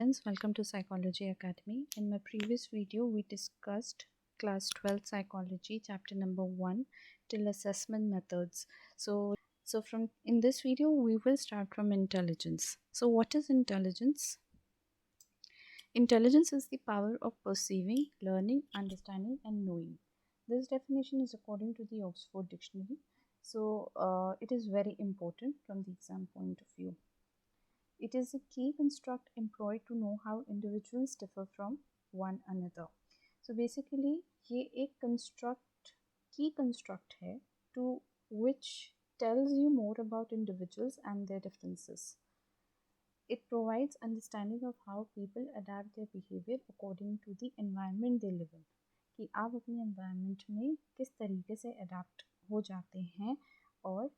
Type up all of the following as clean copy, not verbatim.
Friends, welcome to Psychology Academy. In my previous video, we discussed class 12 psychology chapter number 1 till assessment methods. So from in this video we will start from intelligence. So what is intelligence? Intelligence is the power of perceiving, learning, understanding and knowing. This definition is according to the Oxford Dictionary. So it is very important from the exam point of view. It is a key construct employed to know how individuals differ from one another. So basically ये एक construct key construct है to which tells you more about individuals and their differences. It provides understanding of how people adapt their behavior according to the environment they live in. कि आप अपने environment में किस तरीके से adapt हो जाते हैं और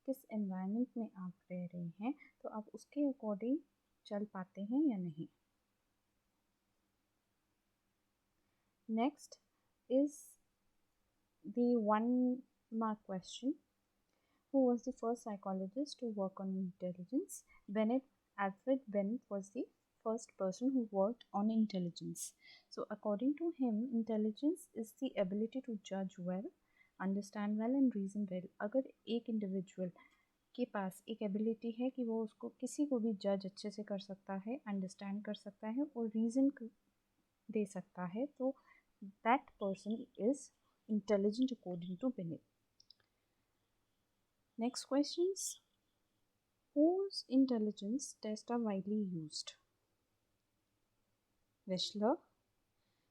किस एनवायरनमेंट में आप रह रहे हैं तो आप उसके अकॉर्डिंग चल पाते हैं या नहीं. Next is the 1 mark question. Who was the first psychologist to work on intelligence? Alfred Binet was the first person who worked on intelligence. So according to him, intelligence is the ability to judge well, understand well and reason well. अगर एक individual के पास एक ability है कि वो उसको किसी को भी जज अच्छे से कर सकता है, अंडरस्टैंड कर सकता है और रीज़न दे सकता है, तो that person is intelligent according to Binet. Next questions. Whose intelligence tests are widely used? Wechsler.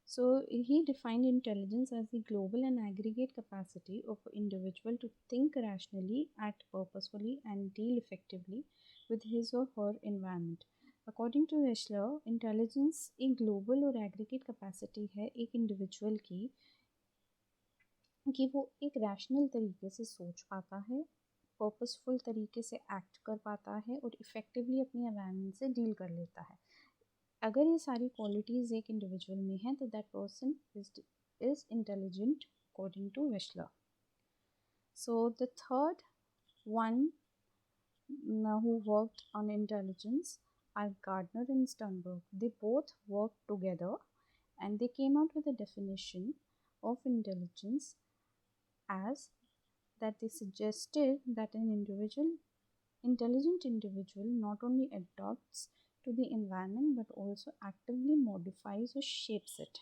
So he defined intelligence as the global and aggregate capacity of an individual to think rationally, act purposefully, and deal effectively with his or her environment. According to Wechsler, intelligence एक global और aggregate capacity है एक individual की कि वो एक rational तरीके से सोच पाता है, purposeful तरीके से act कर पाता है और effectively अपनी environment से deal कर लेता है. अगर ये सारी क्वालिटीज़ एक इंडिविजुअल में हैं तो that person is intelligent according to Wechsler. So the third one who worked on intelligence are Gardner and Sternberg. They both worked together and they came out with a definition of intelligence as that they suggested that an intelligent individual not only adopts to the environment but also actively modifies or shapes it.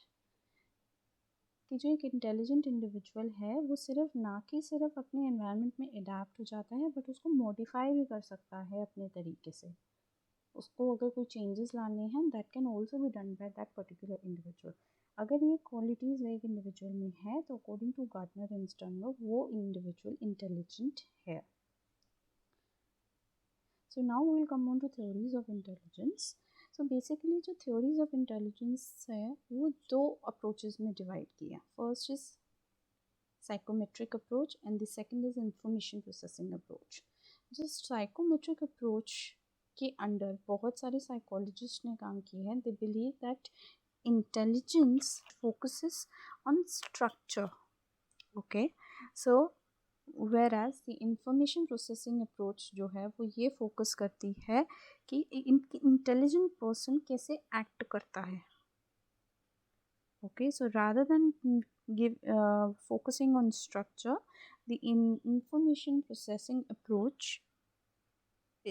कि जो एक intelligent individual है वो सिर्फ अपने environment में adapt हो जाता है बट उसको मॉडिफाई भी कर सकता है अपने तरीके से. उसको अगर कोई चेंजेस लाने हैं that can also be done by that particular individual. अगर ये क्वालिटीज़ एक इंडिविजुअल में है तो according to Gardner and Sternberg वो इंडिविजुअल इंटेलिजेंट है. So now we will come on to theories of intelligence. So basically जो theories of intelligence है वो 2 approaches में divide किया. First is psychometric approach and the second is information processing approach. जो psychometric approach के under बहुत सारे psychologists ने काम किए हैं. They believe that intelligence focuses on structure. Okay, so whereas the information processing approach जो है वो ये फोकस करती है कि इंटेलिजेंट पर्सन कैसे एक्ट करता है. Okay, so rather than focusing on structure, the information processing approach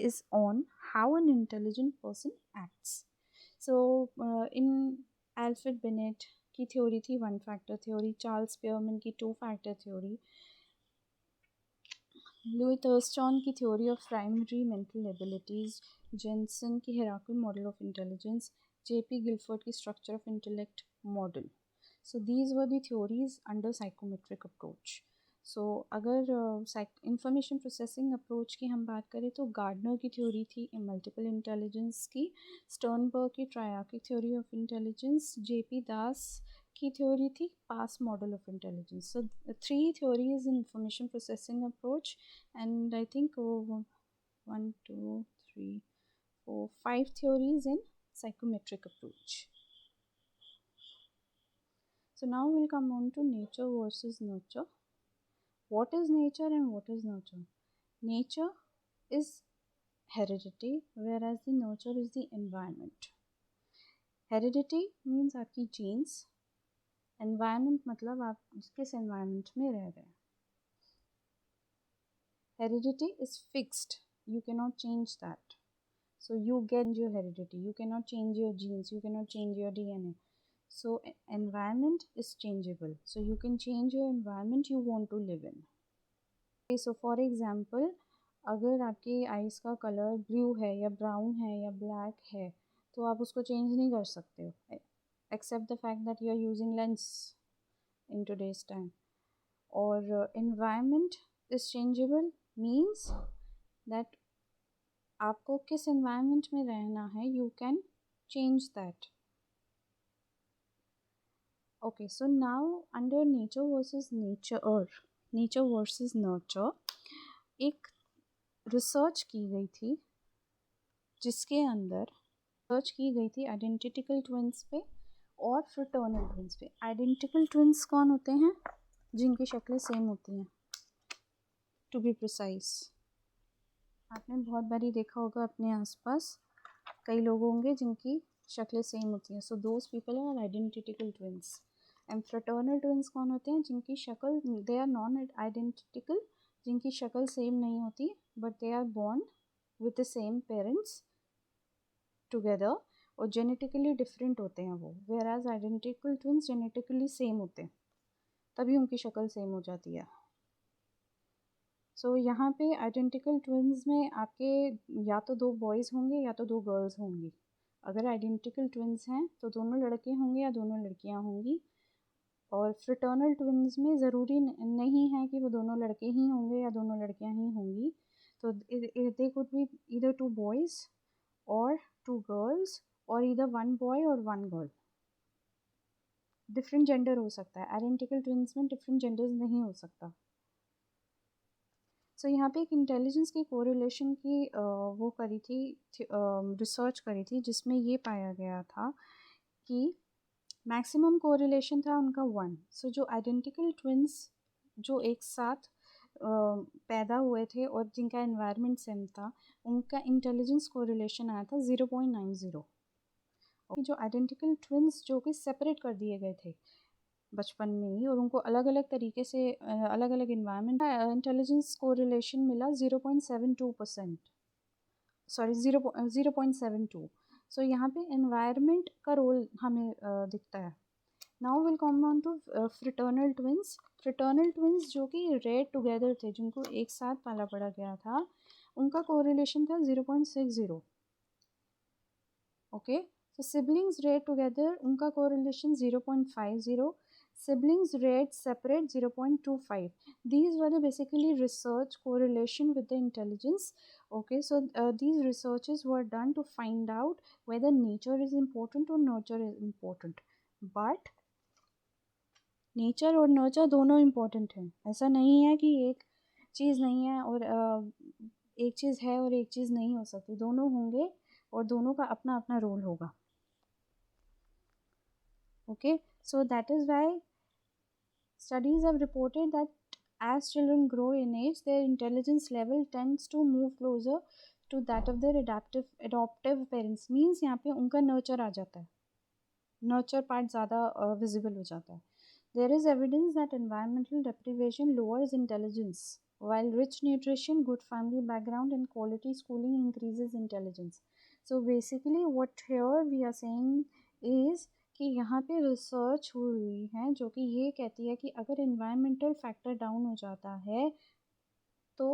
is on how an intelligent person acts. So in Alfred Binet की थ्योरी थी 1 factor theory, चार्ल्स स्पीयरमैन की 2 factor theory, Louis Thurstone की theory of primary mental abilities, Jensen की hierarchical model of intelligence, JP Guilford की structure of intellect model. So these were the theories under psychometric approach. So अगर information processing approach की हम बात करें तो gardener की थ्योरी थी मल्टीपल इंटेलिजेंस की, स्टर्नबर्ग की triarchic theory of intelligence, JP Das की थ्योरी थी PASS model of intelligence. So 3 theories in information processing approach and I think 1 2 3 4 5 theories in psychometric approach. So now we'll come on to nature versus nurture. What is nature and what is nurture? Nature is heredity whereas the nurture is the environment. Heredity means आपकी jeans, environment मतलब आप किस environment में रह रहे हैं. Heredity is fixed, you cannot change that. So you get your heredity, you cannot change your genes, you cannot change your DNA. So environment is changeable, so you can change your environment you want to live in. Okay, so for example, अगर आपके eyes का colour blue है या brown है या black है तो आप उसको चेंज नहीं कर सकते हो, except the fact that you are using lens in today's time. और environment is changeable means that आपको किस environment में रहना है, you can change that. Okay, so now under nature versus nurture एक रिसर्च की गई थी जिसके अंदर रिसर्च की गई थी आइडेंटिकल ट्विंस पे और फ्रेटर्नल ट्विंस पे. आइडेंटिकल ट्विंस कौन होते हैं? जिनकी शक्लें सेम होती हैं. टू बी प्रिसाइज, आपने बहुत बारी देखा होगा अपने आसपास कई लोग होंगे जिनकी शक्लें सेम होती हैं. So those people are identical twins. And fraternal twins कौन होते हैं? जिनकी शक्ल, दे आर नॉन आइडेंटिकल, जिनकी शक्ल सेम नहीं होती but they are born with the same parents together और जेनेटिकली डिफरेंट होते हैं वो. Whereas identical twins genetically same होते हैं, तभी उनकी शक्ल सेम हो जाती है. सो यहाँ पे आइडेंटिकल ट्विंस में आपके या तो दो बॉयज़ होंगे या तो दो गर्ल्स होंगी. अगर आइडेंटिकल ट्विंस हैं तो दोनों लड़के होंगे या दोनों लड़कियाँ होंगी. और फ्रेटर्नल ट्विंस में ज़रूरी नहीं है कि वो दोनों लड़के ही होंगे या दोनों लड़कियाँ ही होंगी. तो they could be either two boys और टू गर्ल्स और ईदर वन बॉय और वन गर्ल. डिफरेंट जेंडर हो सकता है. आइडेंटिकल ट्विंस में डिफरेंट जेंडर्स नहीं हो सकता. सो यहाँ पे एक इंटेलिजेंस की कोरिलेशन की वो करी थी, रिसर्च करी थी जिसमें ये पाया गया था कि मैक्सिमम कोरिलेशन था उनका 1. सो जो आइडेंटिकल ट्विंस जो एक साथ पैदा हुए थे और जिनका एनवायरनमेंट सेम था उनका इंटेलिजेंस कोरिलेशन आया था 0.90. और जो आइडेंटिकल ट्विंस जो कि सेपरेट कर दिए गए थे बचपन में ही और उनको अलग अलग तरीके से अलग अलग इन्वायरमेंट, इंटेलिजेंस कोरिलेशन मिला 0.72%, सॉरी 0.72. सो यहाँ पे एनवायरनमेंट का रोल हमें दिखता है. Now will come on to fraternal twins. Fraternal twins जो कि रेड टुगेदर थे, जिनको एक साथ पाला पड़ा गया था, उनका कोरिलेशन था 0.60. Okay, so siblings read together, उनका correlation 0.50. Siblings read separate 0.25. These were the basically research correlation with the intelligence. Okay, so these researches were done to find out whether nature is important or nurture is important. But nature और nurture दोनों important हैं. ऐसा नहीं है कि एक चीज़ नहीं है और एक चीज़ है और एक चीज़ नहीं हो सकती. दोनों होंगे और दोनों का अपना अपना रोल होगा. Okay, so that is why studies have reported that as children grow in age, their intelligence level tends to move closer to that of their adoptive parents. Means यहाँ पे उनका nurture आ जाता है, nurture part ज़्यादा visible हो जाता है. There is evidence that environmental deprivation lowers intelligence, while rich nutrition, good family background and quality schooling increases intelligence. So basically what here we are saying is कि यहाँ पे research हुई है जो कि ये कहती है कि अगर इन्वायरमेंटल फैक्टर डाउन हो जाता है तो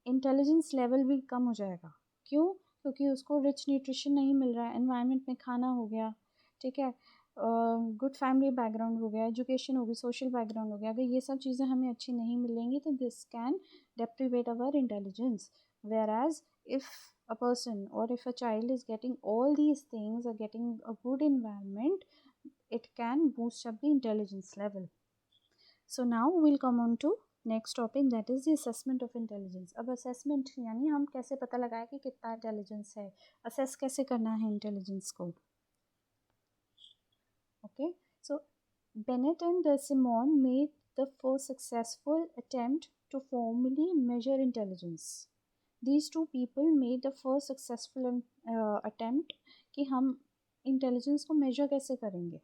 इंटेलिजेंस लेवल भी कम हो जाएगा. क्यों? क्योंकि उसको रिच न्यूट्रिशन नहीं मिल रहा है. एनवायरनमेंट में खाना हो गया, ठीक है, गुड फैमिली बैकग्राउंड हो गया, एजुकेशन हो गई, सोशल बैकग्राउंड हो गया. अगर ये सब चीज़ें हमें अच्छी नहीं मिलेंगी तो this can deprivate our intelligence. Whereas if a person or if a child is getting all these things or getting a good environment, it can boost up the intelligence level. So now we'll come on to next topic, that is the assessment of intelligence. अब assessment यानी हम कैसे पता लगाए कि कितना intelligence है, assess कैसे करना है intelligence को. Okay, so Bennett and Simon made the first successful attempt to formally measure intelligence. These two people made the first successful attempt कि हम इंटेलिजेंस को मेजर कैसे करेंगे?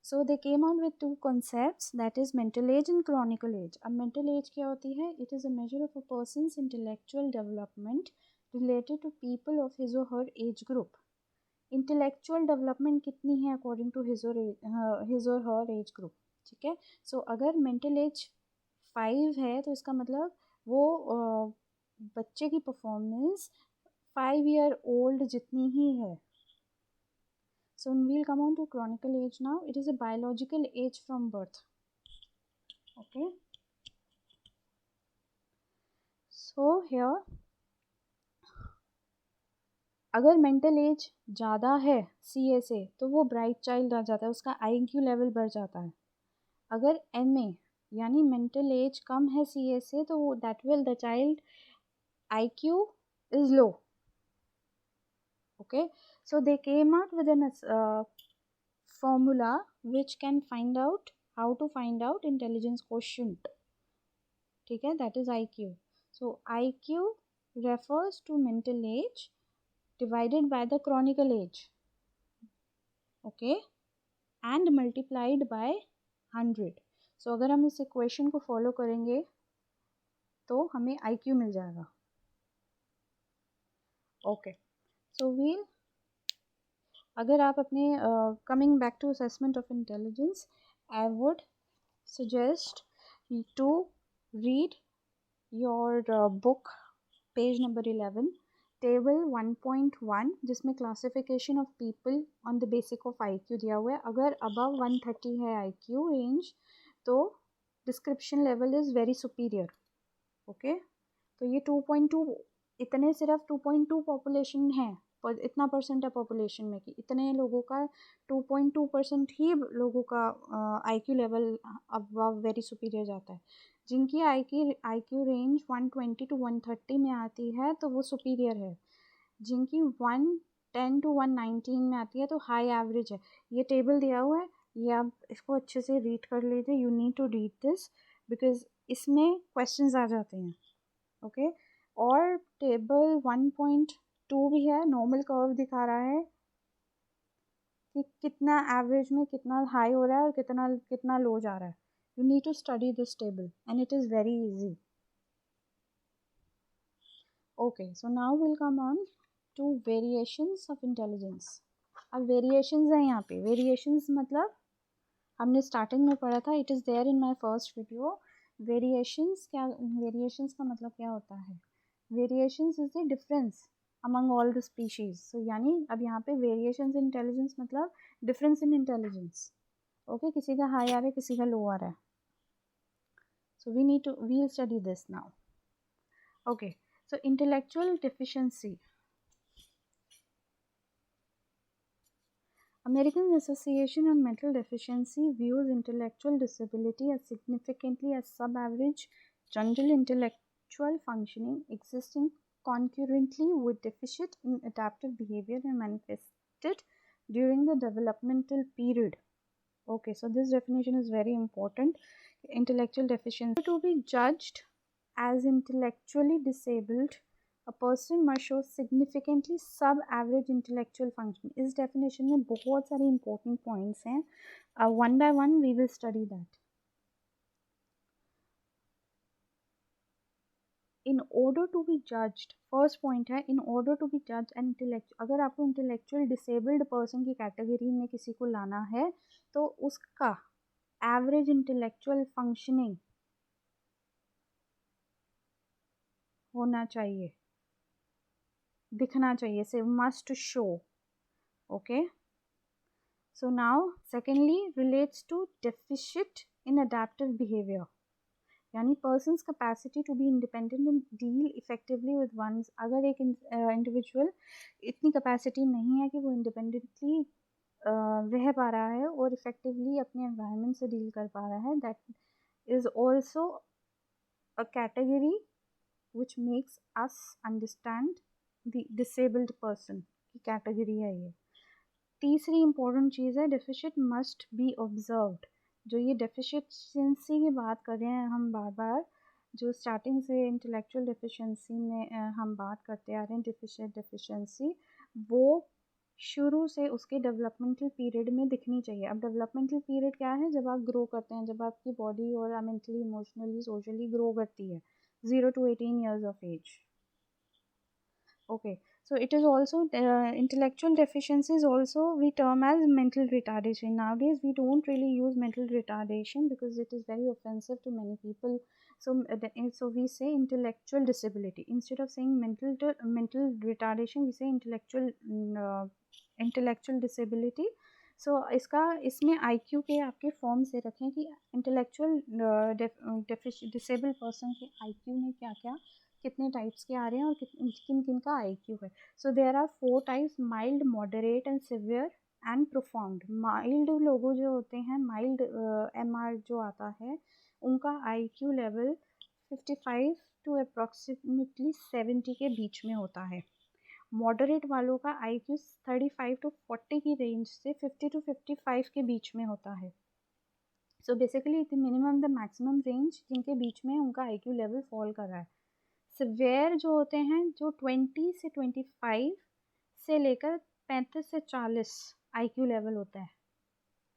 So they came out with two concepts, that is mental age and chronical age. अब mental age क्या होती है? It is a measure of a person's intellectual development related to people of his or her age group. Intellectual development कितनी है according to his or her age group, ठीक है। सो अगर mental as 5 है तो इसका मतलब वो बच्चे की परफॉर्मेंस 5 year old जितनी ही है। So we'll come on to chronicle age now. It is a biological age from birth. Okay. So here, अगर मेंटल एज ज़्यादा है CA से तो वो ब्राइट चाइल्ड आ जाता है, उसका IQ लेवल बढ़ जाता है। अगर MA यानी मेंटल एज कम है CA से तो that will the child IQ is low. Okay, so they came out with a formula which can find out how to find out intelligence quotient. ठीक है, that is IQ. So IQ refers to mental age divided by the chronicle age, okay, and multiplied by 100. So अगर हम इस equation को follow करेंगे तो हमें IQ मिल जाएगा। ओके, सो वील अगर आप अपने coming back to assessment of intelligence, I would suggest to read your book page number 11 table 1.1 जिसमें classification of people on the basic of IQ दिया हुआ है। अगर अबव 130 है IQ रेंज तो description level is very superior. Okay, तो ये 2.2 इतने सिर्फ 2.2 पॉपुलेशन है, पर इतना परसेंट है पॉपुलेशन में कि इतने लोगों का 2.2% ही लोगों का IQ level above very superior जाता है। जिनकी IQ रेंज 120 to 130 में आती है तो वो सुपीरियर है। जिनकी 110 to 119 में आती है तो हाई एवरेज है। ये टेबल दिया हुआ है, ये आप इसको अच्छे से रीड कर लीजिए। You need to read this because इसमें क्वेश्चंस आ जाते हैं। ओके, और टेबल 1.2 भी है, नॉर्मल कर्व दिखा रहा है कि कितना एवरेज में कितना हाई हो रहा है और कितना कितना लो जा रहा है। You need to study this table and it is very easy. Okay, so now will come on to variations of intelligence. अब वेरिएशंस हैं यहाँ पे। वेरिएशंस मतलब हमने स्टार्टिंग में पढ़ा था, it is there in my first video. Variations क्या, वेरिएशंस का मतलब क्या होता है? Variations is the difference among all the species. So यानी अब यहाँ पे वेरिएशंस इन इंटेलिजेंस मतलब डिफरेंस इन इंटेलिजेंस। ओके, किसी का हाई आ रहा है, किसी का लो आ रहा है। So we'll study this now. Okay, so intellectual deficiency. American Association on Mental Deficiency views intellectual disability as significantly as sub-average general intellectual functioning existing concurrently with deficit in adaptive behavior and manifested during the developmental period. Okay, so this definition is very important. Intellectual deficiency to be judged as intellectually disabled, a person must show significantly सब average intellectual function. इस definition में बहुत सारे important points हैं. One by one we will study that. In order to be judged, first point है, in order to be judged an intellectual, अगर आपको intellectual disabled person की category में किसी को लाना है तो उसका average intellectual functioning होना चाहिए, दिखना चाहिए, से must show. Okay, so now secondly relates to deficit in adaptive behavior, यानी person's capacity to be independent and deal effectively with one's. अगर एक individual इतनी capacity नहीं है कि वो independently रह पा रहा है और effectively अपने environment से deal कर पा रहा है, that is also a category which makes us understand the disabled person की category है ये। तीसरी important चीज़ है deficit must be observed। जो ये deficiency की बात कर रहे हैं हम बार बार, जो स्टार्टिंग से intellectual deficiency में हम बात करते आ रहे हैं deficient deficiency, वो शुरू से उसके डेवलपमेंटल पीरियड में दिखनी चाहिए। अब डेवलपमेंटल पीरियड क्या है? जब आप ग्रो करते हैं, जब आपकी बॉडी और मेंटली, इमोशनली, सोशली ग्रो करती है, 0 to 18 years of age. Okay, so it is also intellectual deficiencies also we term as mental retardation. Nowadays we don't really use mental retardation because it is very offensive to many people. So so we say intellectual disability instead of saying mental retardation. We say intellectual disability. सो इसका इसमें IQ के आपके form से रखें कि intellectual disable person के IQ में क्या क्या कितने टाइप्स के आ रहे हैं और किन किन का IQ है. So there are 4 types: mild, moderate and severe and profound. Mild लोगों जो होते हैं, माइल्ड MR जो आता है, उनका IQ लेवल 55 to अप्रॉक्सीमेटली 70 के बीच में होता है. मॉडरेट वालों का IQ 35 to 40 की रेंज से 50 to 55 के बीच में होता है. So basically the minimum the maximum range जिनके बीच में उनका IQ लेवल फॉल कर रहा है. सिवियर जो होते हैं, जो 20 से 25 से लेकर 35 से 40 IQ लेवल होता है.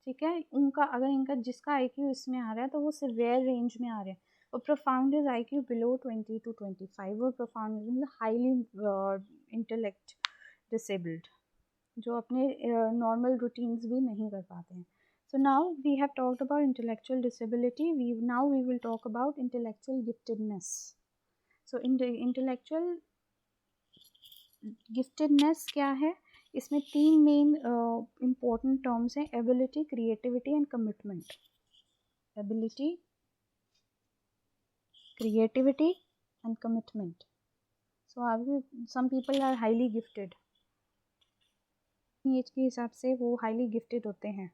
ठीक है, उनका अगर इनका जिसका IQ इसमें आ रहा है तो वो सिवियर रेंज में आ रहे हैं. और profound is IQ below 20 to 25. वो प्रोफाउंड मतलब हाईली इंटेलेक्ट डिसेबल्ड, जो अपने नॉर्मल रूटीन्स भी नहीं कर पाते हैं. So now we have talked about intellectual disability. Now we will talk about intellectual giftedness. So intellectual giftedness क्या है? इसमें 3 मेन important terms हैं: ability, creativity and commitment. Ability, creativity and commitment. So some people are highly gifted. Age के हिसाब से वो highly gifted होते हैं,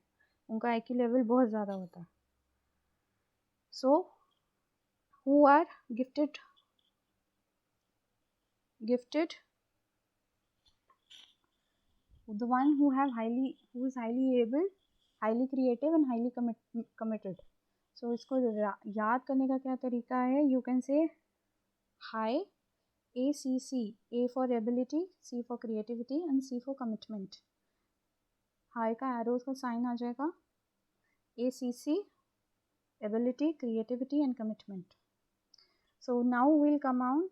उनका IQ लेवल बहुत ज़्यादा होता है. So who are gifted the one who is highly able, highly creative and highly committed. So इसको याद करने का क्या तरीका है? You can say high, ACC, A for ability, C for creativity and C for commitment. High का arrows का sign आ जाएगा, ACC, ability, creativity and commitment. So now we'll come on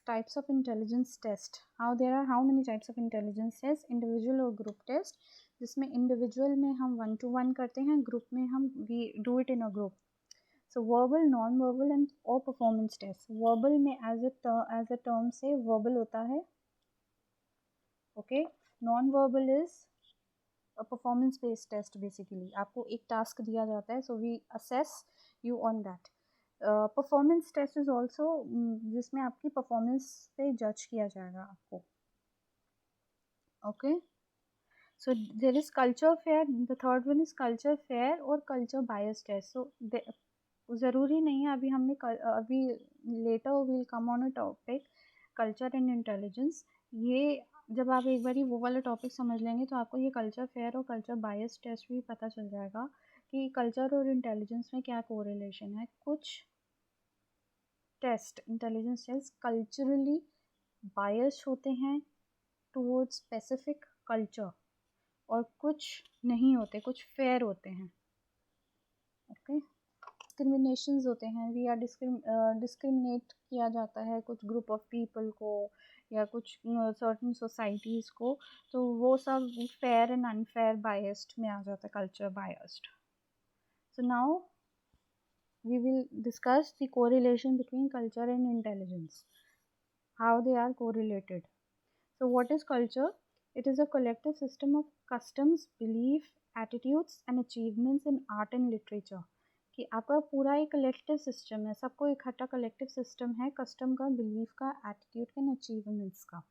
types of intelligence test. How many types of intelligence tests? Individual और group test, जिसमें individual में हम 1 to 1 करते हैं, group में हम we do it in a group. So verbal, non-verbal and or performance test. Verbal में as a term से verbal होता है. Okay, non-verbal is a performance based test. Basically आपको एक task दिया जाता है, so we assess you on that. Performance test is also जिसमें आपकी performance पे judge किया जाएगा आपको. Okay, so there is culture fair. The third one is culture fair और culture bias test. So ज़रूरी नहीं है, अभी later we'll come on a topic culture and intelligence. ये जब आप एक बारी वो वाला टॉपिक समझ लेंगे तो आपको ये कल्चर फेयर और कल्चर बायस टेस्ट भी पता चल जाएगा कि कल्चर और इंटेलिजेंस में क्या कोरिलेशन है. कुछ टेस्ट, इंटेलिजेंस टेस्ट कल्चरली बायस होते हैं टुवर्ड्स स्पेसिफिक कल्चर और कुछ नहीं होते, कुछ फेयर होते हैं. ओके, डिस्क्रिमिनेशंस होते हैं. वी आर डिस्क्रिमिनेट किया जाता है कुछ ग्रुप ऑफ पीपल को या कुछ सर्टन सोसाइटीज़ को, तो वो सब फेयर एंड अनफेयर बायस्ड में आ जाता है, culture biased. So now we will discuss the correlation between culture and intelligence, how they are correlated. So what is culture? It is a collective system of customs, belief, attitudes and achievements in art and literature. कि आपका पूरा एक collective system है, सबको इकट्ठा collective system है, custom का, belief का, एटीट्यूड का एंड अचीवमेंट्स का.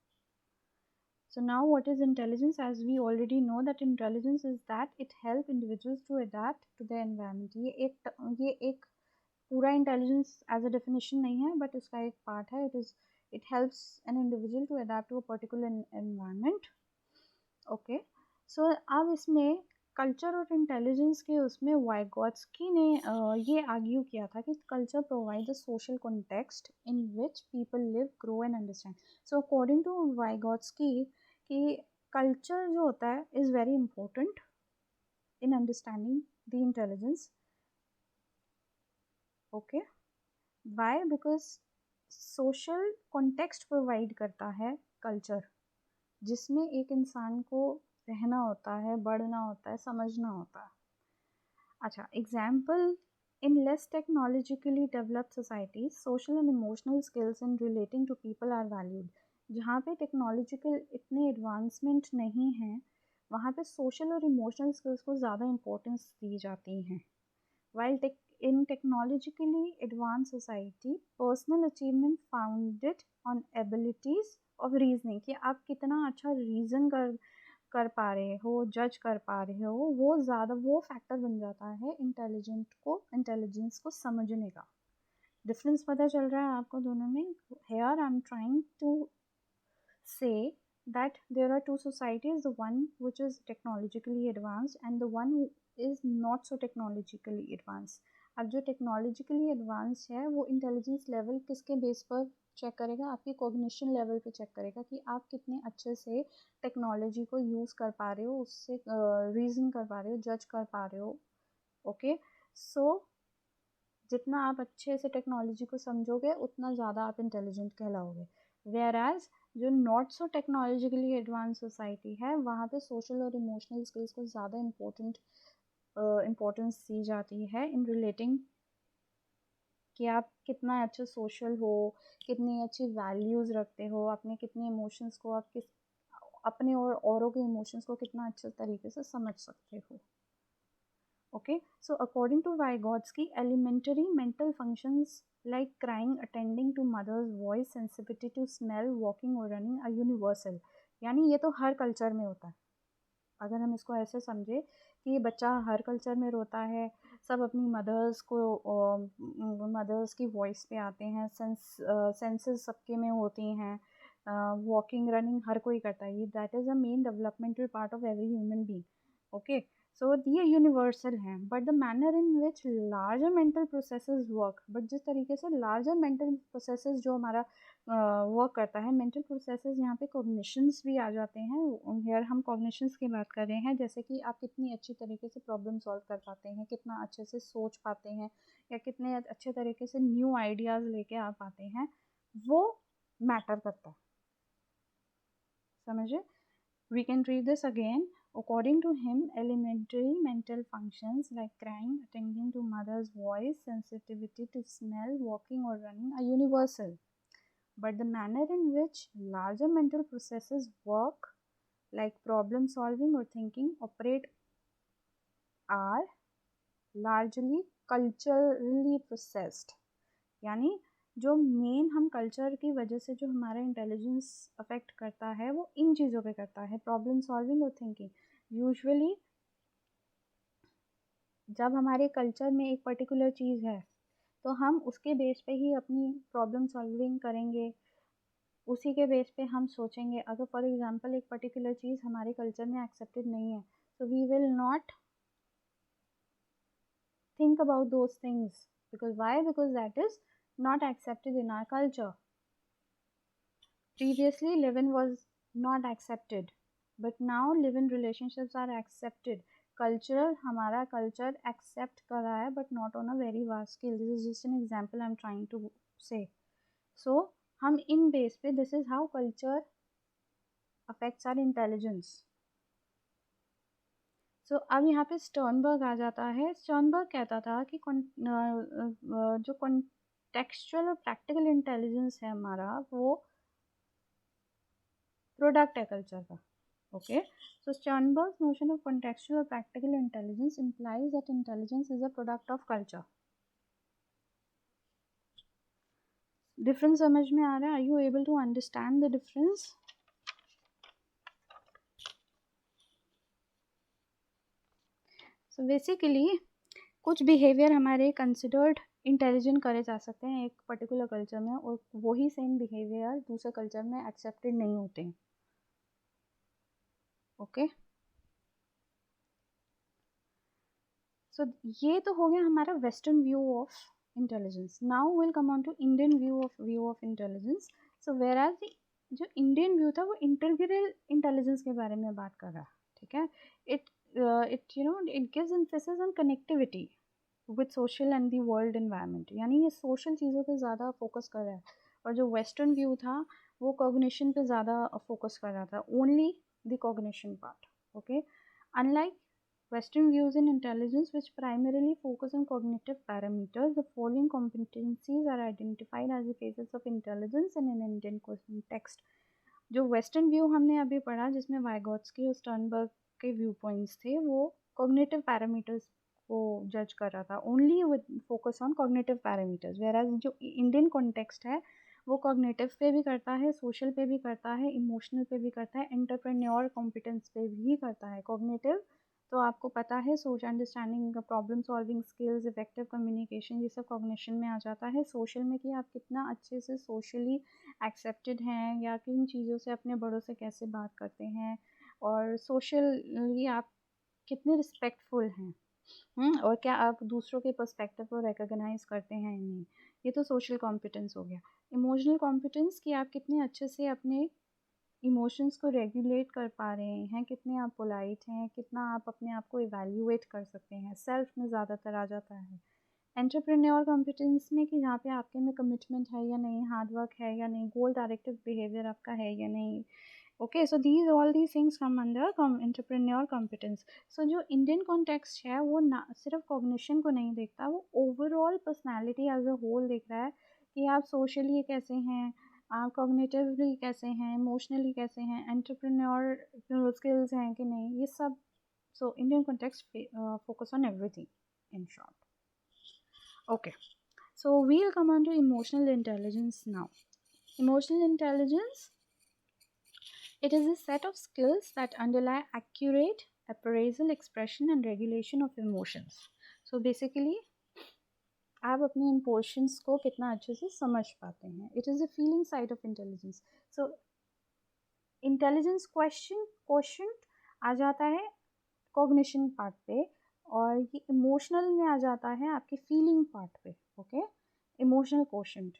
So now what is intelligence? As we already know that intelligence is that it help individuals to adapt to their environment. ये एक पूरा इंटेलिजेंस एज अ डेफिनेशन नहीं है, बट इसका एक पार्ट है. It helps an individual to adapt to a particular environment. Okay, so अब इसमें कल्चर और इंटेलिजेंस के उसमें वाइगोत्स्की ने ये आर्ग्यू किया था कि culture provide the social context in which people live, grow and understand. So according to Vygotsky कि कल्चर जो होता है is very important in understanding the intelligence. Okay, why? Because social context provide करता है culture, जिसमें एक इंसान को रहना होता है, बढ़ना होता है, समझना होता है. अच्छा, example, in less technologically developed societies social and emotional skills in relating to people are valued. जहाँ पे टेक्नोलॉजिकल इतने एडवांसमेंट नहीं हैं, वहाँ पे सोशल और इमोशनल स्किल्स को ज़्यादा इम्पोर्टेंस दी जाती हैं. While in technologically advanced society, personal achievement founded on abilities of reasoning, कि आप कितना अच्छा रीज़न कर पा रहे हो, जज कर पा रहे हो, वो ज़्यादा वो फैक्टर बन जाता है इंटेलिजेंस को समझने का. डिफरेंस पता चल रहा है आपको दोनों में? Here I am trying to say that there are two societies, the one which is technologically advanced and the one who is not so technologically advanced. अब जो टेक्नोलॉजिकली एडवांस है वो इंटेलिजेंस लेवल किसके बेस पर check करेगा? आपकी cognition level पे check करेगा कि आप कितने अच्छे से टेक्नोलॉजी को यूज़ कर पा रहे हो, उससे रीज़न कर पा रहे हो, जज कर पा रहे हो. ओके, सो जितना आप अच्छे से टेक्नोलॉजी को समझोगे उतना ज़्यादा आप इंटेलिजेंट कहलाओगे. वेयर एज जो not so technologically advance society है, वहाँ पे सोशल और इमोशनल स्किल्स को ज़्यादा इम्पोर्टेंस दी जाती है इन रिलेटिंग कि आप कितना अच्छा सोशल हो, कितनी अच्छी वैल्यूज़ रखते हो, अपने कितने इमोशंस को आप अपने और औरों के इमोशंस को कितना अच्छे तरीके से समझ सकते हो. Okay, so according to Vygotsky, elementary mental functions like crying, attending to mother's voice, sensitivity to smell, walking or running are universal. यानी ये तो हर कल्चर में होता है. अगर हम इसको ऐसे समझे कि बच्चा हर कल्चर में रोता है, सब अपनी मदर्स की वॉइस पे आते हैं, सेंसेस सबके में होती हैं, वॉकिंग रनिंग हर कोई करता है. That is a main developmental part of every human being. Okay, so ये यूनिवर्सल हैं. But the manner in which larger mental processes work, but जिस तरीके से लार्जर मेंटल प्रोसेसेस जो हमारा वर्क करता है, मेंटल प्रोसेसेस यहाँ पे कॉग्निशंस भी आ जाते हैं. हेयर हम कॉग्निशंस की बात कर रहे हैं, जैसे कि आप कितनी अच्छी तरीके से प्रॉब्लम सॉल्व कर पाते हैं, कितना अच्छे से सोच पाते हैं, या कितने अच्छे तरीके से न्यू आइडियाज़ लेके आ पाते हैं, वो मैटर करता है. समझे? We can read this again. According to him, elementary mental functions like crying, attending to mother's voice, sensitivity to smell, walking or running are universal. But the manner in which larger mental processes work, like problem solving or thinking, operate are largely culturally processed. यानी जो main हम culture की वजह से जो हमारा intelligence affect करता है वो इन चीज़ों पे करता है, प्रॉब्लम सॉल्विंग और थिंकिंग. यूजुअली जब हमारे कल्चर में एक पर्टिकुलर चीज़ है तो हम उसके बेस पे ही अपनी प्रॉब्लम सॉल्विंग करेंगे, उसी के बेस पे हम सोचेंगे. अगर फॉर एग्जांपल एक पर्टिकुलर चीज़ हमारे कल्चर में एक्सेप्टेड नहीं है, so we will not think about those things. Because why? Because that is not accepted in our culture. Previously, live-in was not accepted, but now live-in relationships are accepted. Cultural, हमारा culture accept कर रहा है, but not on a very vast scale. This is just an example I'm trying to say. So, हम in base पे, this is how culture affects our intelligence. So, अब यहाँ पे Sternberg आ जाता है. स्टर्नबर्ग कहता था कि जो कॉन्टेक्चुअल और प्रैक्टिकल इंटेलिजेंस है हमारा, वो प्रोडक्ट है कल्चर का. Okay, so Sternberg's notion of contextual or practical intelligence implies that intelligence is a product of culture. Difference समझ में आ रहा है? Are you able to understand the difference? So basically कुछ behavior हमारे considered intelligent करे जा सकते हैं एक particular culture में, और वही same behavior दूसरे culture में accepted नहीं होते हैं. Okay, so ये तो हो गया हमारा western view of intelligence. Now we'll come on to Indian view of intelligence. So whereas the जो इंडियन व्यू था वो इंटीग्रल इंटेलिजेंस के बारे में बात कर रहा, ठीक है। It it you know it gives emphasis on connectivity with social and the world environment, यानी ये सोशल चीज़ों पे ज़्यादा फोकस कर रहा है। और जो वेस्टर्न व्यू था वो कॉग्निशन पे ज़्यादा फोकस कर रहा था, only the cognition part, okay. Unlike Western views in intelligence, which primarily focus on cognitive parameters, the following competencies are identified as the phases of intelligence in an Indian context. जो western view हमने अभी पढ़ा जिसमें Vygotsky और Sternberg के view points थे, वो cognitive parameters को जज कर रहा था, only with focus on cognitive parameters. Whereas जो इंडियन कॉन्टेक्स्ट है वो कॉग्निटिव पे भी करता है, सोशल पे भी करता है, इमोशनल पे भी करता है, एंटरप्रेन्योर कॉम्पिटेंस पे भी करता है। कॉग्निटिव तो आपको पता है, सोच understanding, problem solving skills, effective communication, ये सब कॉग्निशन में आ जाता है। सोशल में कि आप कितना अच्छे से सोशली एक्सेप्टेड हैं, या किन चीज़ों से अपने बड़ों से कैसे बात करते हैं, और सोशली आप कितने रिस्पेक्टफुल हैं, और क्या आप दूसरों के पर्सपेक्टिव को रिकॉग्नाइज करते हैं नहीं। ये तो सोशल कॉम्पिटेंस हो गया। इमोशनल कॉम्पिटेंस कि आप कितने अच्छे से अपने इमोशंस को रेगुलेट कर पा रहे हैं, कितने आप पोलाइट हैं, कितना आप अपने आप को इवैल्यूएट कर सकते हैं, सेल्फ में ज़्यादातर आ जाता है। एंटरप्रेन्योर कॉम्पिटेंस में कि जहाँ पे आपके में कमिटमेंट है या नहीं, हार्ड वर्क है या नहीं, गोल डायरेक्टेड बिहेवियर आपका है या नहीं। Okay, so these all these things come under entrepreneur competence. So जो इंडियन कॉन्टेक्स्ट है वो ना सिर्फ कॉग्निशन को नहीं देखता, वो overall personality as a whole देख रहा है कि आप सोशली कैसे हैं, आप कॉग्निटिवली कैसे हैं, इमोशनली कैसे हैं, एंटरप्रेन्योर स्किल्स हैं कि नहीं, ये सब। So Indian context focus on everything in short. Okay, so we'll come on to emotional intelligence now. Emotional intelligence, it is a set of skills that underlie accurate appraisal, expression and regulation of emotions. So basically आप अपने emotions को कितना अच्छे से समझ पाते हैं। It is a feeling side of intelligence. So intelligence question आ जाता है कॉग्निशन पार्ट पे, और ये इमोशनल में आ जाता है आपके फीलिंग पार्ट पे, okay. Emotional question.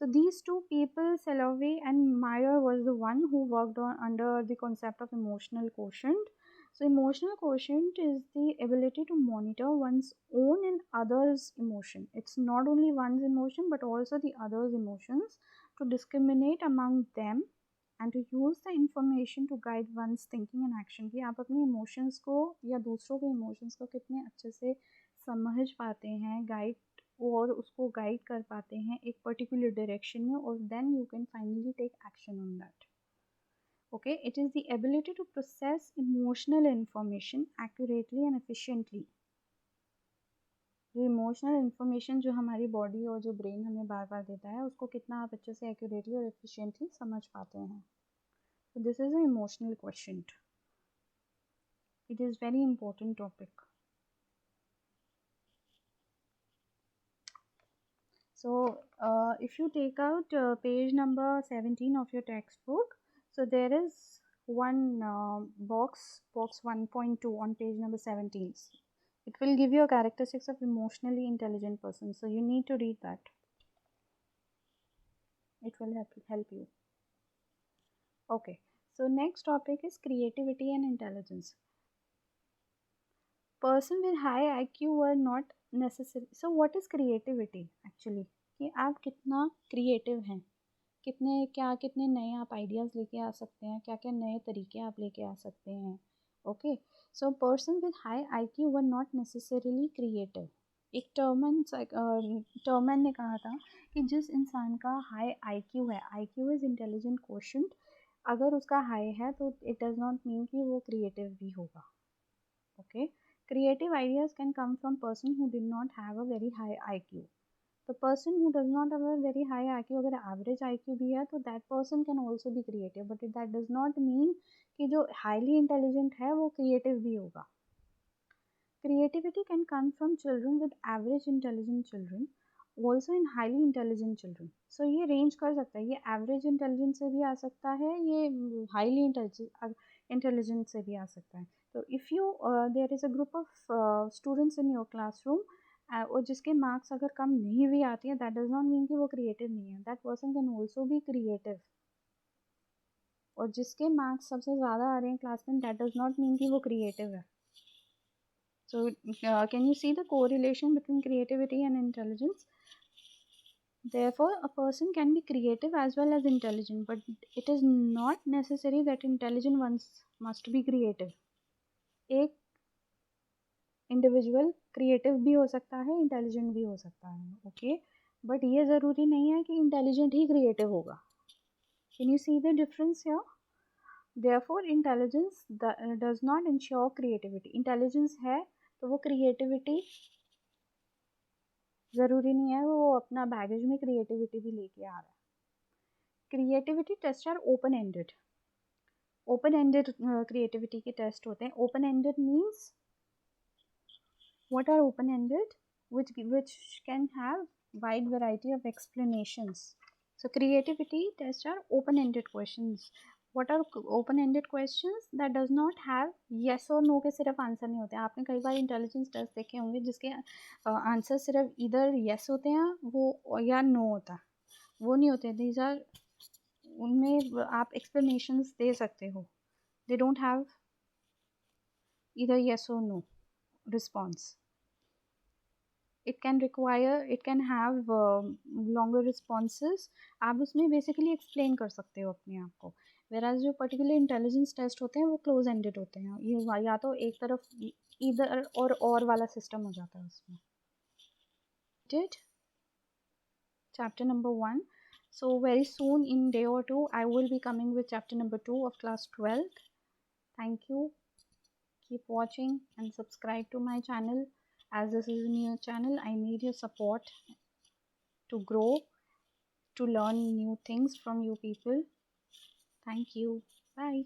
So these two people, Salovey and Meyer, was the one who worked on under the concept of emotional quotient. So emotional quotient is the ability to monitor one's own and others' emotion. It's not only one's emotion but also the others' emotions, to discriminate among them and to use the information to guide one's thinking and action. कि आप अपने emotions को या दूसरों के emotions को कितने अच्छे से समझ पाते हैं, गाइड और उसको गाइड कर पाते हैं एक पर्टिकुलर डायरेक्शन में, और then you can finally take action on that. Okay, it is the ability to process emotional information accurately and efficiently. जो इमोशनल इंफॉर्मेशन जो हमारी बॉडी और जो ब्रेन हमें बार बार देता है, उसको कितना आप अच्छे से एक्यूरेटली और एफिशिएंटली समझ पाते हैं। So this is an emotional quotient. It is very important topic. So if you take out page number 17 of your textbook, so there is one box 1.2 on page number 17. It will give you a characteristics of emotionally intelligent person, so you need to read that. It will help you. Okay, so next topic is creativity and intelligence. Person with high IQ were not necessary. So what is creativity actually? कि आप कितना creative हैं, कितने नए आप ideas लेके आ सकते हैं, क्या क्या नए तरीके आप लेके आ सकते हैं। Okay, so person with high IQ were not necessarily creative. एक टर्मन ने कहा था कि जिस इंसान का हाई IQ है, IQ इज़ इंटेलिजेंट क्वोशंट, अगर उसका हाई है तो इट डज़ नॉट मीन कि वो क्रिएटिव भी होगा। Okay, creative ideas can come from person who did not have a very high IQ. The person who does not have a very high IQ, अगर average IQ भी है तो that person can also be creative, but that does not mean कि जो highly intelligent है वो creative भी होगा। Creativity can come from children with average intelligent children, also in highly intelligent children. So ये range कर सकता है, ये average intelligence से भी आ सकता है, ये highly intelligent से भी आ सकता है। So if you there is a group of students in your classroom और जिसके मार्क्स अगर कम नहीं भी आती हैं, दैट डज नॉट मीन कि वो क्रिएटिव नहीं है, that person can also be creative. और जिसके मार्क्स सबसे ज़्यादा आ रहे हैं क्लास में, दैट डज नॉट मीन कि वो क्रिएटिव है। So, can you see the correlation between creativity and intelligence? Therefore, a person can be creative as well as intelligent, but it is not necessary that intelligent ones must be creative. एक individual creative भी हो सकता है, intelligent भी हो सकता है, okay, but ये ज़रूरी नहीं है कि इंटेलिजेंट ही क्रिएटिव होगा। Can you see the difference here? Therefore, intelligence does not ensure creativity. Intelligence है तो वो क्रिएटिविटी ज़रूरी नहीं है वो अपना बैगेज में क्रिएटिविटी भी लेके आ रहा है। Creativity test are open ended. Open ended creativity के टेस्ट होते हैं। Open ended means what are open ended, which can have wide variety of explanations. So creativity tests are open ended questions. What are open ended questions? That does not have yes or no के सिर्फ answer नहीं होते। आपने कई बार intelligence test देखे होंगे जिसके answer सिर्फ इधर yes होते हैं वो या no होता, वो नहीं होते। these are उनमें आप explanations दे सकते हो। they don't have either yes or no response. It can have longer responses. आप उसमें बेसिकली एक्सप्लेन कर सकते हो अपने आप को। वेराज जो पर्टिकुलर इंटेलिजेंस टेस्ट होते हैं वो क्लोज एंडेड होते हैं, ये या तो एक तरफ इधर और वाला सिस्टम हो जाता है उसमें। Did chapter number 1. So very soon in day or two I will be coming with chapter number 2 of class 12. Thank you. Keep watching and subscribe to my channel. As this is a new channel, I need your support to grow, to learn new things from you people. Thank you. Bye.